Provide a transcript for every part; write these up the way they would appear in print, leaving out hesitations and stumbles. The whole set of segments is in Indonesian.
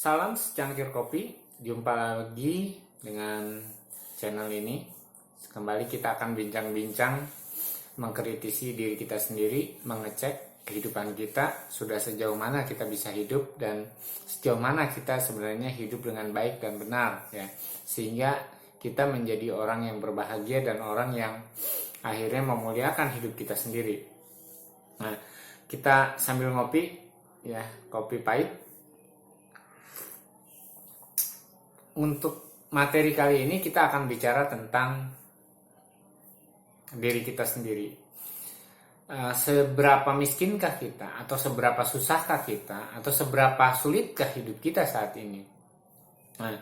Salam secangkir kopi, jumpa lagi dengan channel ini. Kembali kita akan bincang-bincang, mengkritisi diri kita sendiri, mengecek kehidupan kita, sudah sejauh mana kita bisa hidup dan sejauh mana kita sebenarnya hidup dengan baik dan benar, ya. Sehingga kita menjadi orang yang berbahagia dan orang yang akhirnya memuliakan hidup kita sendiri. Nah, kita sambil ngopi, ya, kopi pahit. Untuk materi kali ini kita akan bicara tentang diri kita sendiri. Seberapa miskinkah kita, atau seberapa susahkah kita, atau seberapa sulitkah hidup kita saat ini? Nah,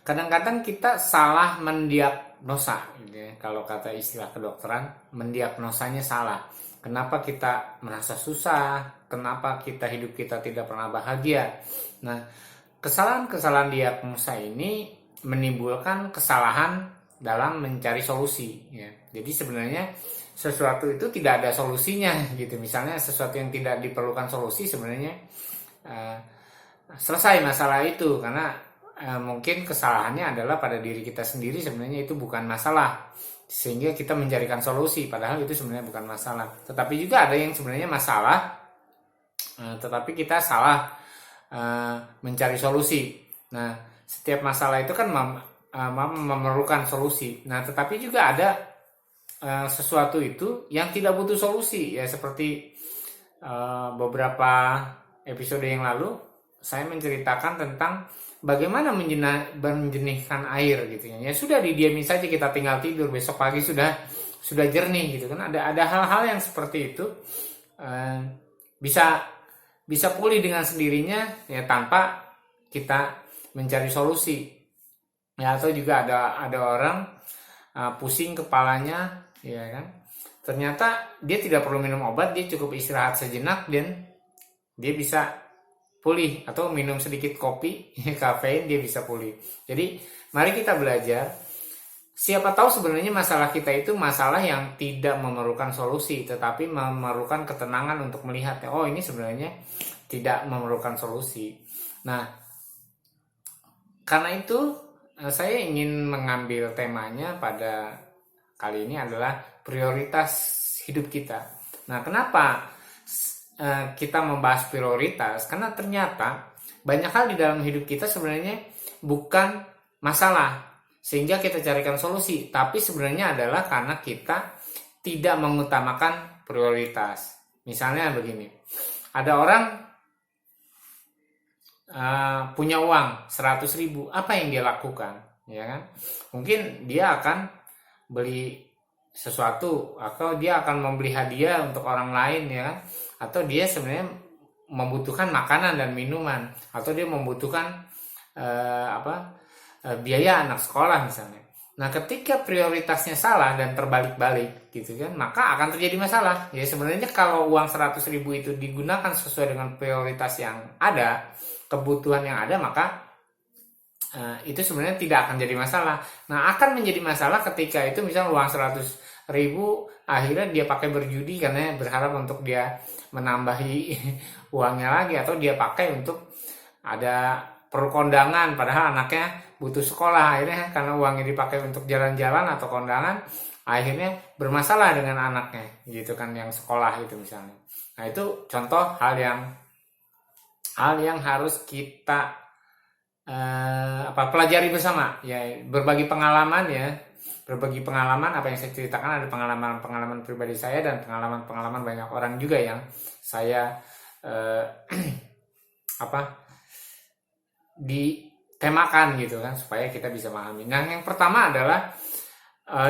kadang-kadang kita salah mendiagnosa, gitu ya. Kalau kata istilah kedokteran, mendiagnosanya salah. Kenapa kita merasa susah? Kenapa hidup kita tidak pernah bahagia? Nah, kesalahan-kesalahan diagnosa ini menimbulkan kesalahan dalam mencari solusi, ya. Jadi sebenarnya sesuatu itu tidak ada solusinya, gitu. Misalnya sesuatu yang tidak diperlukan solusi sebenarnya selesai masalah itu, karena mungkin kesalahannya adalah pada diri kita sendiri. Sebenarnya itu bukan masalah, sehingga kita mencarikan solusi, padahal itu sebenarnya bukan masalah. Tetapi juga ada yang sebenarnya masalah, tetapi kita salah mencari solusi. Nah, setiap masalah itu kan memerlukan solusi. Nah, tetapi juga ada sesuatu itu yang tidak butuh solusi, ya, seperti beberapa episode yang lalu saya menceritakan tentang bagaimana menjernihkan air, gitu ya. Ya sudah, didiamin saja, kita tinggal tidur, besok pagi sudah jernih, gitu kan. Ada hal-hal yang seperti itu bisa pulih dengan sendirinya, ya, tanpa kita mencari solusi, ya. Atau juga ada orang pusing kepalanya, ya kan, ternyata dia tidak perlu minum obat, dia cukup istirahat sejenak dan dia bisa pulih. Atau minum sedikit kopi kafein, dia bisa pulih. Jadi mari kita belajar. Siapa tahu sebenarnya masalah kita itu masalah yang tidak memerlukan solusi, tetapi memerlukan ketenangan untuk melihat, oh, ini sebenarnya tidak memerlukan solusi. Nah, karena itu saya ingin mengambil temanya pada kali ini adalah prioritas hidup kita. Nah, kenapa kita membahas prioritas? Karena ternyata banyak hal di dalam hidup kita sebenarnya bukan masalah sehingga kita carikan solusi, tapi sebenarnya adalah karena kita tidak mengutamakan prioritas. Misalnya begini, ada orang punya uang 100.000, apa yang dia lakukan, ya kan? Mungkin dia akan beli sesuatu, atau dia akan membeli hadiah untuk orang lain, ya kan? Atau dia sebenarnya membutuhkan makanan dan minuman, atau dia membutuhkan biaya anak sekolah misalnya. Nah, ketika prioritasnya salah dan terbalik-balik, gitu kan, maka akan terjadi masalah. Ya, sebenarnya kalau uang 100.000 itu digunakan sesuai dengan prioritas yang ada, kebutuhan yang ada, maka itu sebenarnya tidak akan jadi masalah. Nah, akan menjadi masalah ketika itu misalnya uang 100.000 akhirnya dia pakai berjudi karena berharap untuk dia menambahi uangnya lagi, atau dia pakai untuk ada perlu kondangan padahal anaknya butuh sekolah. Akhirnya karena uangnya dipakai untuk jalan-jalan atau kondangan, akhirnya bermasalah dengan anaknya, gitu kan, yang sekolah itu misalnya. Nah, itu contoh hal yang harus kita pelajari bersama, ya. Berbagi pengalaman apa yang saya ceritakan, ada pengalaman pribadi saya dan pengalaman banyak orang juga yang saya ditemakan, gitu kan, supaya kita bisa memahami. Nah, yang pertama adalah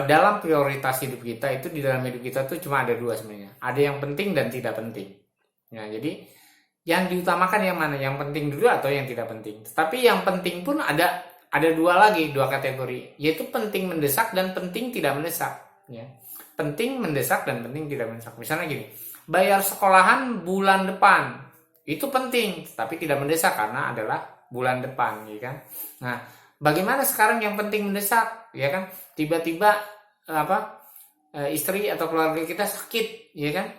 dalam prioritas hidup kita itu, di dalam hidup kita tuh cuma ada dua sebenarnya. Ada yang penting dan tidak penting. Nah, jadi yang diutamakan yang mana? Yang penting dulu atau yang tidak penting? Tapi yang penting pun ada dua kategori, yaitu penting mendesak dan penting tidak mendesak, ya. Penting mendesak dan penting tidak mendesak. Misalnya gini, bayar sekolahan bulan depan itu penting, tapi tidak mendesak karena adalah bulan depan, ya kan. Nah, bagaimana sekarang yang penting mendesak, ya kan? Tiba-tiba istri atau keluarga kita sakit, ya kan?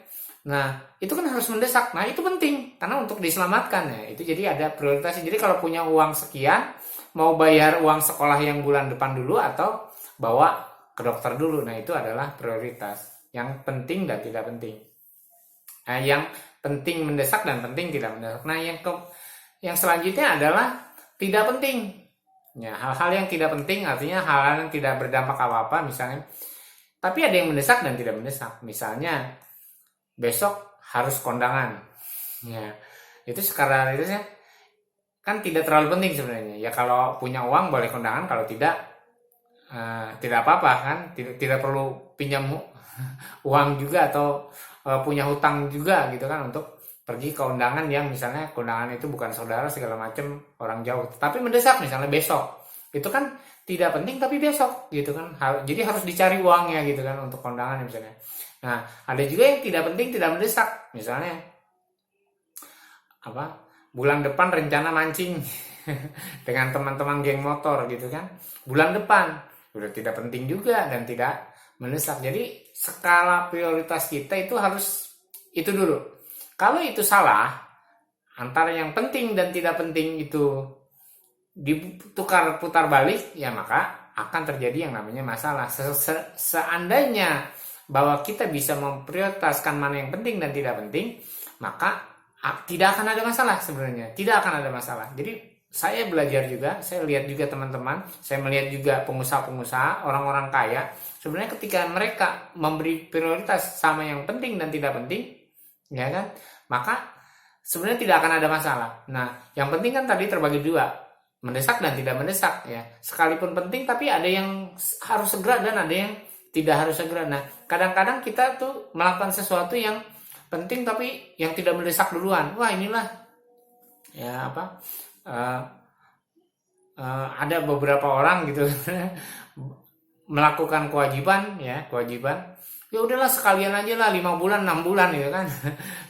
Nah, itu kan harus mendesak. Nah, itu penting karena untuk diselamatkan ya. Itu jadi ada prioritasnya. Jadi kalau punya uang sekian, mau bayar uang sekolah yang bulan depan dulu atau bawa ke dokter dulu. Nah, itu adalah prioritas. Yang penting dan tidak penting. Nah, yang penting mendesak dan penting tidak mendesak. Nah, yang selanjutnya adalah tidak penting. Ya, hal-hal yang tidak penting artinya hal-hal yang tidak berdampak apa-apa misalnya. Tapi ada yang mendesak dan tidak mendesak. Misalnya besok harus kondangan. Ya, itu sekarang itu kan tidak terlalu penting sebenarnya. Ya kalau punya uang boleh kondangan, kalau tidak tidak apa-apa kan. Tidak perlu pinjam uang juga atau punya hutang juga gitu kan untuk pergi ke undangan yang misalnya kondangan itu bukan saudara segala macam orang jauh. Tapi mendesak misalnya besok. Itu kan tidak penting tapi besok gitu kan. Jadi harus dicari uangnya gitu kan untuk kondangan misalnya. Nah, ada juga yang tidak penting, tidak mendesak. Misalnya apa? Bulan depan rencana mancing dengan teman-teman geng motor gitu kan. Bulan depan udah tidak penting juga dan tidak mendesak. Jadi skala prioritas kita itu harus itu dulu. Kalau itu salah, antara yang penting dan tidak penting itu ditukar putar balik, ya maka akan terjadi yang namanya masalah. Seandainya bahwa kita bisa memprioritaskan mana yang penting dan tidak penting, maka tidak akan ada masalah sebenarnya. Tidak akan ada masalah. Jadi saya belajar juga, saya lihat juga teman-teman, saya melihat juga pengusaha-pengusaha, orang-orang kaya, sebenarnya ketika mereka memberi prioritas sama yang penting dan tidak penting, ya kan, maka sebenarnya tidak akan ada masalah. Nah, yang penting kan tadi terbagi dua, mendesak dan tidak mendesak ya. Sekalipun penting tapi ada yang harus segera dan ada yang tidak harus segera. Nah, kadang-kadang kita tuh melakukan sesuatu yang penting tapi yang tidak mendesak duluan. Wah, inilah ya apa? Ada beberapa orang gitu melakukan kewajiban. Ya udahlah sekalian aja lah 5 bulan 6 bulan gitu kan.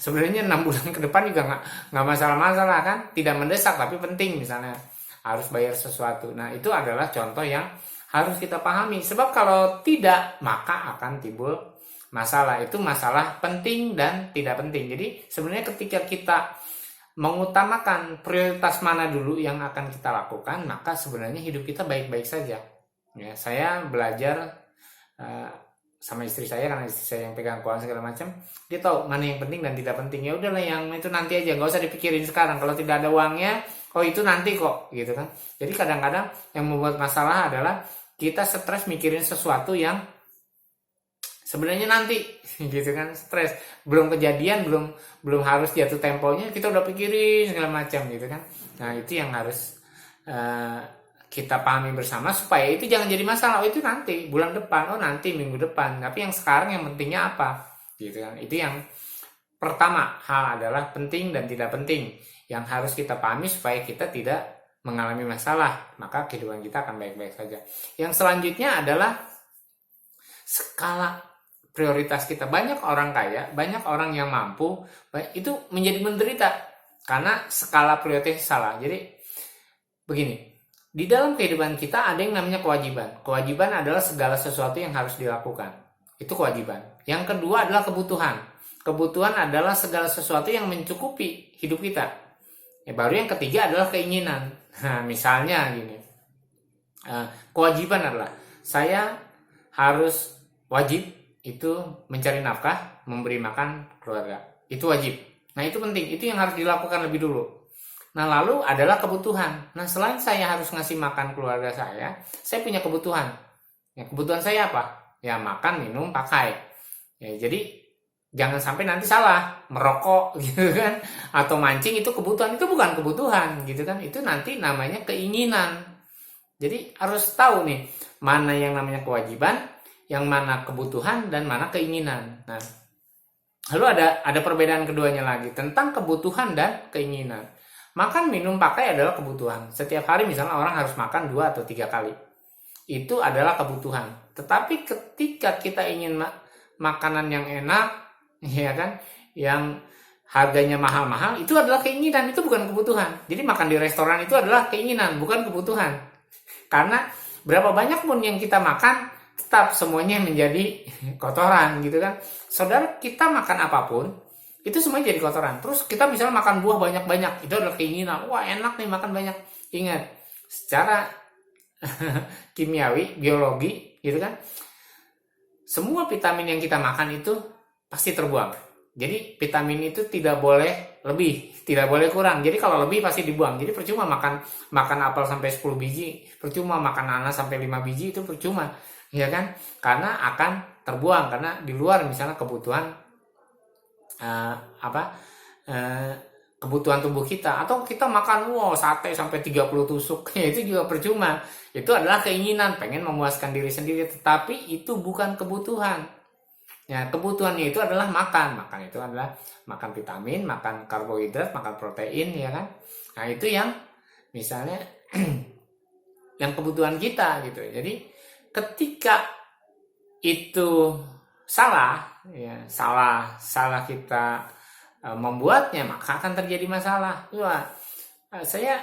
Sebenarnya 6 bulan ke depan juga nggak masalah kan, tidak mendesak tapi penting misalnya harus bayar sesuatu. Nah, itu adalah contoh yang harus kita pahami, sebab kalau tidak maka akan timbul masalah. Itu masalah penting dan tidak penting. Jadi sebenarnya ketika kita mengutamakan prioritas mana dulu yang akan kita lakukan, maka sebenarnya hidup kita baik-baik saja. Ya, saya belajar sama istri saya, karena istri saya yang pegang keuangan segala macam, dia tahu mana yang penting dan tidak penting. Ya udahlah, yang itu nanti aja, nggak usah dipikirin sekarang. Kalau tidak ada uangnya, oh itu nanti kok, gitu kan. Jadi kadang-kadang yang membuat masalah adalah kita stres mikirin sesuatu yang sebenarnya nanti, gitu kan, stres. Belum kejadian, belum harus jatuh temponya, kita udah pikirin segala macam, gitu kan. Nah, itu yang harus kita pahami bersama supaya itu jangan jadi masalah. Oh itu nanti bulan depan, oh nanti minggu depan. Tapi yang sekarang yang pentingnya apa, gitu kan. Itu yang pertama, hal adalah penting dan tidak penting yang harus kita pahami supaya kita tidak mengalami masalah, maka kehidupan kita akan baik-baik saja. Yang selanjutnya adalah skala prioritas kita. Banyak orang kaya, banyak orang yang mampu itu menjadi menderita karena skala prioritas salah. Jadi begini, di dalam kehidupan kita ada yang namanya kewajiban. Kewajiban adalah segala sesuatu yang harus dilakukan. Itu kewajiban. Yang kedua adalah kebutuhan. Kebutuhan adalah segala sesuatu yang mencukupi hidup kita. Ya, baru yang ketiga adalah keinginan. Nah, misalnya gini. Kewajiban adalah saya harus wajib itu mencari nafkah, memberi makan keluarga. Itu wajib. Nah, itu penting. Itu yang harus dilakukan lebih dulu. Nah, lalu adalah kebutuhan. Nah, selain saya harus ngasih makan keluarga saya punya kebutuhan. Ya, kebutuhan saya apa? Ya, makan, minum, pakai. Ya, jadi jangan sampai nanti salah, merokok gitu kan, atau mancing itu kebutuhan. Itu bukan kebutuhan gitu kan. Itu nanti namanya keinginan. Jadi harus tahu nih, mana yang namanya kewajiban, yang mana kebutuhan, dan mana keinginan. Nah, lalu ada perbedaan keduanya lagi tentang kebutuhan dan keinginan. Makan, minum, pakai adalah kebutuhan. Setiap hari misalnya orang harus makan 2 atau 3 kali. Itu adalah kebutuhan. Tetapi ketika kita ingin makanan yang enak, ya kan, yang harganya mahal-mahal, itu adalah keinginan, itu bukan kebutuhan. Jadi makan di restoran itu adalah keinginan, bukan kebutuhan. Karena berapa banyak pun yang kita makan, tetap semuanya menjadi kotoran gitu kan. Saudara, kita makan apapun, itu semua jadi kotoran. Terus kita misalnya makan buah banyak-banyak, itu adalah keinginan, wah enak nih makan banyak. Ingat, secara kimiawi, biologi gitu kan, semua vitamin yang kita makan itu pasti terbuang. Jadi vitamin itu tidak boleh lebih, tidak boleh kurang. Jadi kalau lebih pasti dibuang. Jadi percuma makan apel sampai 10 biji, percuma makan nanas sampai 5 biji, itu percuma, ya kan? Karena akan terbuang, karena di luar misalnya kebutuhan kebutuhan tubuh kita. Atau kita makan sate sampai 30 tusuk, ya itu juga percuma. Itu adalah keinginan, pengen memuaskan diri sendiri, tetapi itu bukan kebutuhan. Ya, kebutuhannya itu adalah makan. Makan itu adalah makan vitamin, makan karbohidrat, makan protein, ya kan? Nah, itu yang misalnya yang kebutuhan kita gitu. Jadi ketika itu salah, ya, salah kita membuatnya, maka akan terjadi masalah. Wah, saya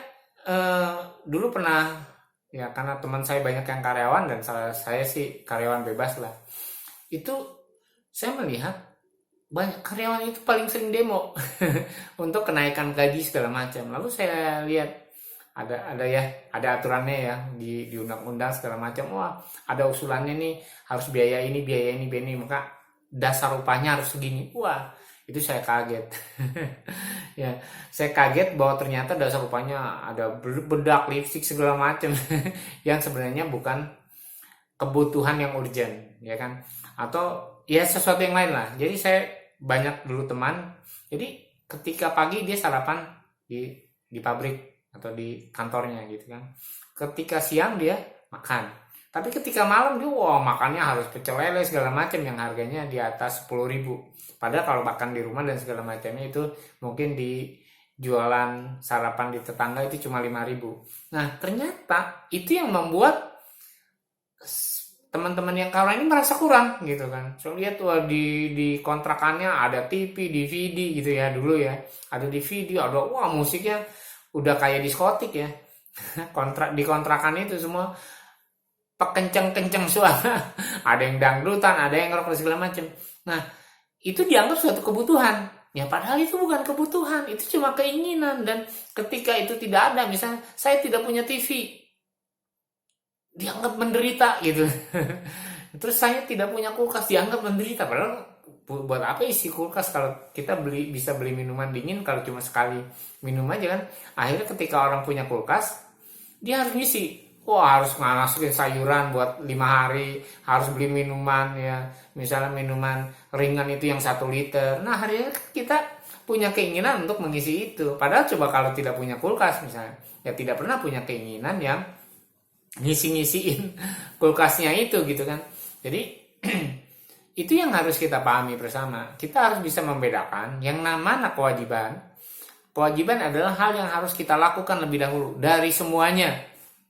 dulu pernah, ya, karena teman saya banyak yang karyawan dan saya sih karyawan bebas lah. Itu saya melihat banyak karyawan itu paling sering demo untuk kenaikan gaji segala macam. Lalu saya lihat ada aturannya ya di undang-undang segala macam. Wah, ada usulannya nih, harus biaya ini, maka dasar upahnya harus segini. Wah, itu saya kaget. Ya, saya kaget bahwa ternyata dasar upahnya ada bedak, lipstik segala macam yang sebenarnya bukan kebutuhan yang urgent, ya kan? Atau ya sesuatu yang lain lah. Jadi saya banyak dulu teman, jadi ketika pagi dia sarapan di pabrik atau di kantornya gitu kan. Ketika siang dia makan. Tapi ketika malam dia makannya harus pecel lele segala macam yang harganya di atas 10.000. Padahal kalau makan di rumah dan segala macamnya itu mungkin di jualan sarapan di tetangga itu cuma 5.000. Nah, ternyata itu yang membuat teman-teman yang kawan ini merasa kurang gitu kan. So lihat tuh di kontrakannya ada TV, DVD gitu ya dulu ya. Ada DVD, ada musiknya udah kayak diskotik ya. Di kontrakan itu semua pekenceng-kenceng suara. Ada yang dangdutan, ada yang rock segala macam. Nah, itu dianggap suatu kebutuhan. Ya padahal itu bukan kebutuhan, itu cuma keinginan. Dan ketika itu tidak ada, misalnya saya tidak punya TV, dianggap menderita gitu. Terus saya tidak punya kulkas, dianggap menderita. Padahal buat apa isi kulkas kalau kita bisa beli minuman dingin kalau cuma sekali minum aja kan. Akhirnya ketika orang punya kulkas, dia harus ngisi. Harus masukin sayuran buat 5 hari, harus beli minuman ya, misalnya minuman ringan itu yang 1 liter. Nah, akhirnya kita punya keinginan untuk mengisi itu. Padahal coba kalau tidak punya kulkas misalnya, ya tidak pernah punya keinginan yang ngisi-ngisiin kulkasnya itu gitu kan. Jadi itu yang harus kita pahami bersama. Kita harus bisa membedakan yang namanya kewajiban. Kewajiban adalah hal yang harus kita lakukan lebih dahulu dari semuanya.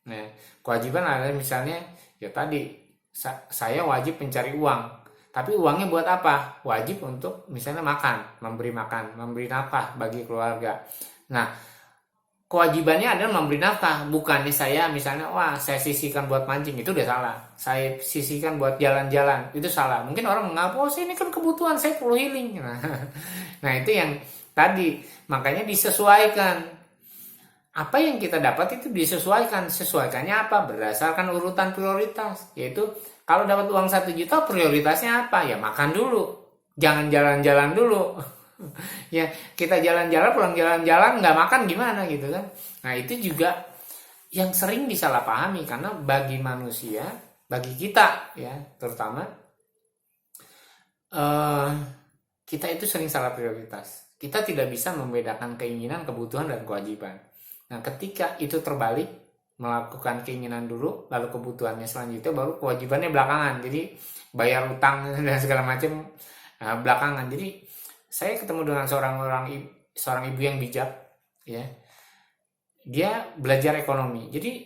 Nah, kewajiban adalah misalnya ya tadi saya wajib mencari uang. Tapi uangnya buat apa? Wajib untuk misalnya makan, memberi nafkah bagi keluarga. Nah, kewajibannya adalah memberi nafkah, bukannya saya misalnya saya sisihkan buat mancing, itu udah salah. Saya sisihkan buat jalan-jalan, itu salah. Mungkin orang menganggap ini kan kebutuhan saya perlu healing. Nah, itu yang tadi, makanya disesuaikan. Apa yang kita dapat itu disesuaikan. Sesuaikannya apa? Berdasarkan urutan prioritas. Yaitu kalau dapat uang 1 juta prioritasnya apa? Ya makan dulu, jangan jalan-jalan dulu. Ya kita jalan-jalan, pulang jalan-jalan nggak makan gimana gitu kan. Nah, itu juga yang sering disalahpahami, karena bagi manusia, bagi kita ya terutama, kita itu sering salah prioritas. Kita tidak bisa membedakan keinginan, kebutuhan, dan kewajiban. Nah, ketika itu terbalik, melakukan keinginan dulu, lalu kebutuhannya selanjutnya, baru kewajibannya belakangan. Jadi bayar utang dan segala macam belakangan. Jadi saya ketemu dengan seorang ibu yang bijak, ya. Dia belajar ekonomi. Jadi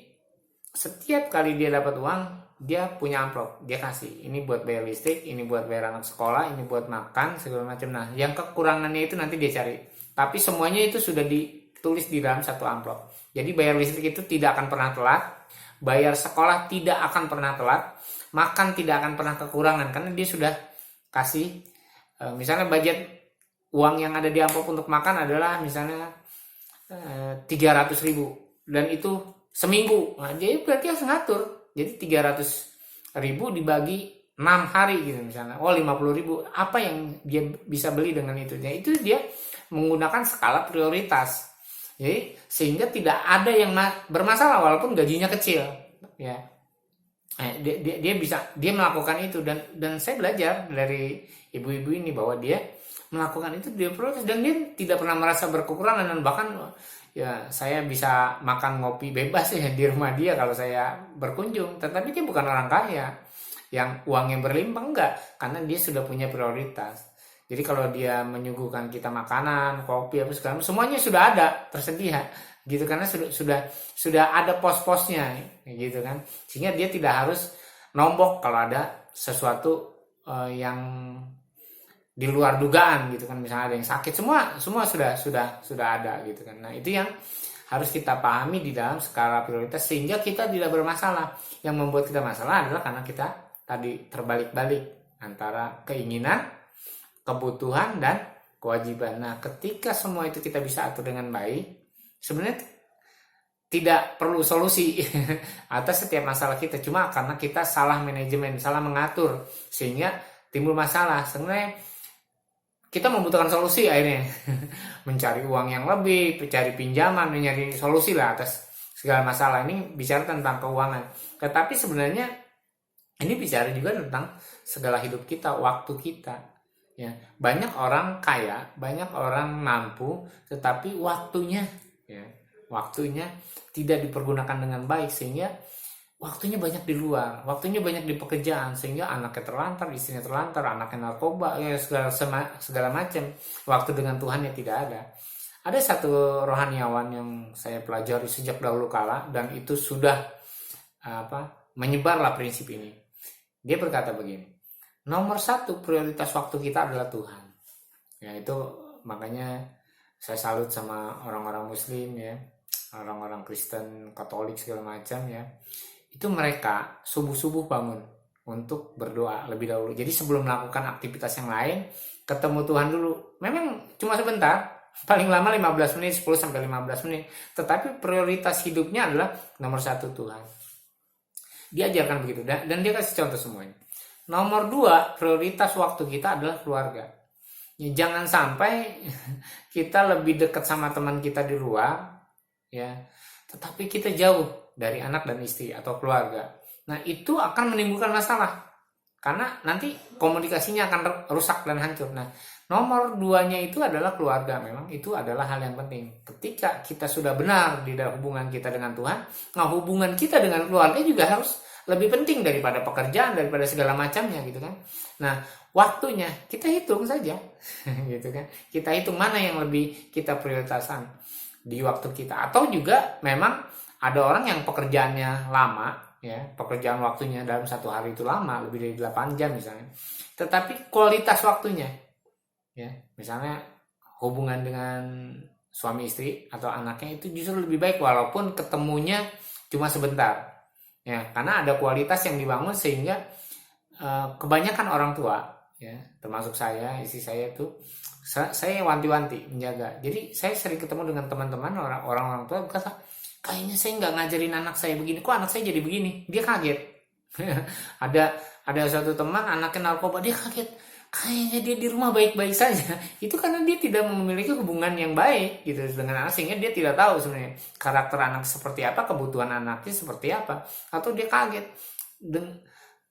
setiap kali dia dapat uang, dia punya amplop, dia kasih. Ini buat bayar listrik, ini buat bayar anak sekolah, ini buat makan segala macam. Nah, yang kekurangannya itu nanti dia cari. Tapi semuanya itu sudah ditulis di dalam satu amplop. Jadi bayar listrik itu tidak akan pernah telat, bayar sekolah tidak akan pernah telat, makan tidak akan pernah kekurangan, karena dia sudah kasih misalnya budget uang yang ada di amplop untuk makan adalah misalnya 300.000 dan itu seminggu. Nah, jadi berarti harus ngatur. Jadi 300.000 dibagi 6 hari gitu misalnya. Oh 50.000, apa yang dia bisa beli dengan itu? Nah, itu dia menggunakan skala prioritas. Jadi sehingga tidak ada yang bermasalah walaupun gajinya kecil, ya. Dia melakukan itu dan saya belajar dari ibu-ibu ini bahwa dia melakukan itu dia prioritas dan dia tidak pernah merasa berkekurangan dan bahkan ya saya bisa makan ngopi bebas ya di rumah dia kalau saya berkunjung. Tetapi dia bukan orang kaya yang uangnya berlimpah, enggak, karena dia sudah punya prioritas. Jadi kalau dia menyuguhkan kita makanan, kopi apa segala semuanya sudah ada tersedia gitu karena sudah ada pos-posnya gitu kan. Sehingga dia tidak harus nombok kalau ada sesuatu yang di luar dugaan gitu kan, misalnya ada yang sakit, semua sudah ada gitu kan. Nah, itu yang harus kita pahami di dalam skala prioritas sehingga kita tidak bermasalah. Yang membuat kita masalah adalah karena kita tadi terbalik-balik antara keinginan, kebutuhan dan kewajiban. Nah, ketika semua itu kita bisa atur dengan baik, sebenarnya tidak perlu solusi atas setiap masalah kita, cuma karena kita salah manajemen, salah mengatur sehingga timbul masalah. Sebenarnya kita membutuhkan solusi akhirnya mencari uang yang lebih, mencari pinjaman, mencari solusi lah atas segala masalah. Ini bicara tentang keuangan, tetapi sebenarnya ini bicara juga tentang segala hidup kita, waktu kita. Ya, banyak orang kaya, banyak orang mampu, tetapi waktunya tidak dipergunakan dengan baik sehingga waktunya banyak di luar, waktunya banyak di pekerjaan sehingga anaknya terlantar, istrinya terlantar, anaknya narkoba, ya segala macam. Waktu dengan Tuhannya tidak ada. Ada satu rohaniawan yang saya pelajari sejak dahulu kala dan itu sudah menyebarlah prinsip ini. Dia berkata begini, nomor 1 prioritas waktu kita adalah Tuhan. Ya itu makanya saya salut sama orang-orang Muslim ya, orang-orang Kristen, Katolik segala macam ya. Itu mereka subuh-subuh bangun untuk berdoa lebih dahulu. Jadi sebelum melakukan aktivitas yang lain, ketemu Tuhan dulu. Memang cuma sebentar, paling lama 15 menit, 10 sampai 15 menit. Tetapi prioritas hidupnya adalah nomor 1 Tuhan. Diajarkan begitu dan dia kasih contoh semuanya. Nomor 2 prioritas waktu kita adalah keluarga. Ya, jangan sampai kita lebih dekat sama teman kita di luar, ya, tetapi kita jauh dari anak dan istri atau keluarga. Nah, itu akan menimbulkan masalah karena nanti komunikasinya akan rusak dan hancur. Nah, nomor 2-nya itu adalah keluarga. Memang itu adalah hal yang penting. Ketika kita sudah benar di dalam hubungan kita dengan Tuhan, nah hubungan kita dengan keluarga juga harus lebih penting daripada pekerjaan, daripada segala macamnya gitu kan. Nah, waktunya kita hitung saja gitu kan. Kita hitung mana yang lebih kita prioritaskan di waktu kita. Atau juga memang ada orang yang pekerjaannya lama, ya, pekerjaan waktunya dalam satu hari itu lama, lebih dari 8 jam misalnya. Tetapi kualitas waktunya, ya, misalnya hubungan dengan suami istri atau anaknya itu justru lebih baik walaupun ketemunya cuma sebentar, ya, karena ada kualitas yang dibangun sehingga kebanyakan orang tua, ya, termasuk saya, istri saya itu, saya wanti-wanti menjaga. Jadi saya sering ketemu dengan teman-teman orang tua berkata, kayaknya saya nggak ngajarin anak saya begini, kok anak saya jadi begini. Dia kaget. ada satu teman anaknya narkoba, dia kaget, kayaknya dia di rumah baik-baik saja. Itu karena dia tidak memiliki hubungan yang baik gitu dengan anak, sehingga dia tidak tahu sebenarnya karakter anak seperti apa, kebutuhan anaknya seperti apa. Atau dia kaget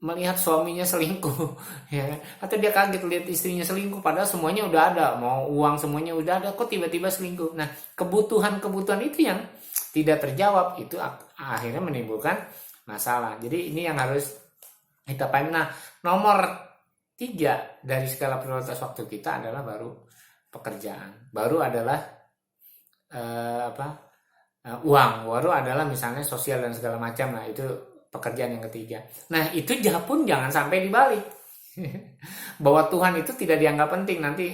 melihat suaminya selingkuh, ya, atau dia kaget lihat istrinya selingkuh, padahal semuanya udah ada, mau uang semuanya udah ada, kok tiba-tiba selingkuh. Nah, kebutuhan itu yang tidak terjawab, itu akhirnya menimbulkan masalah. Jadi ini yang harus kita pahami. Nah, nomor 3 dari skala prioritas waktu kita adalah baru pekerjaan, baru adalah uang, baru adalah misalnya sosial dan segala macam. Nah, itu pekerjaan yang ketiga. Nah, itu pun jangan sampai dibalik bahwa Tuhan itu tidak dianggap penting. Nanti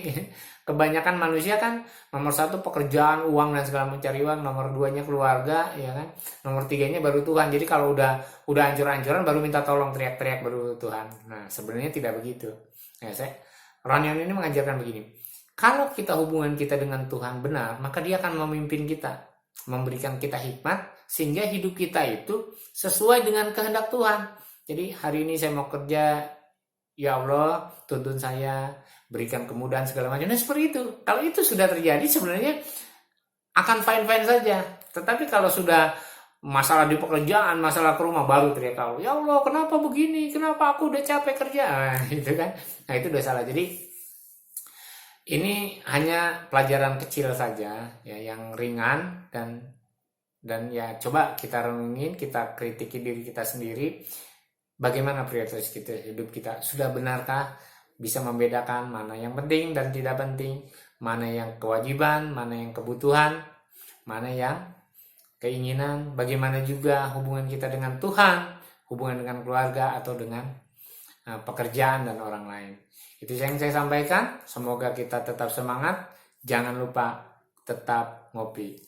kebanyakan manusia kan nomor 1 pekerjaan, uang dan segala mencari uang, nomor 2-nya keluarga, ya kan, nomor 3-nya baru Tuhan. Jadi kalau udah hancur-hancuran baru minta tolong, teriak-teriak baru Tuhan. Nah, sebenarnya tidak begitu. Ya, rohaniawan ini mengajarkan begini, Kalau kita hubungan kita dengan Tuhan benar, maka Dia akan memimpin kita, memberikan kita hikmat sehingga hidup kita itu sesuai dengan kehendak Tuhan. Jadi hari ini saya mau kerja, ya Allah tuntun saya, berikan kemudahan segala macam. Nah seperti itu. Kalau itu sudah terjadi sebenarnya akan fine-fine saja. Tetapi kalau sudah masalah di pekerjaan, masalah ke rumah, baru teriak kau, ya Allah kenapa begini, kenapa aku udah capek kerja, nah, gitu kan. Nah itu udah salah. Jadi ini hanya pelajaran kecil saja ya, yang ringan, dan ya coba kita renungin, kita kritiki diri kita sendiri, bagaimana prioritas kita, hidup kita sudah benarkah, bisa membedakan mana yang penting dan tidak penting, mana yang kewajiban, mana yang kebutuhan, mana yang keinginan, bagaimana juga hubungan kita dengan Tuhan, hubungan dengan keluarga atau dengan pekerjaan dan orang lain. Itu yang saya sampaikan. Semoga kita tetap semangat. Jangan lupa tetap ngopi.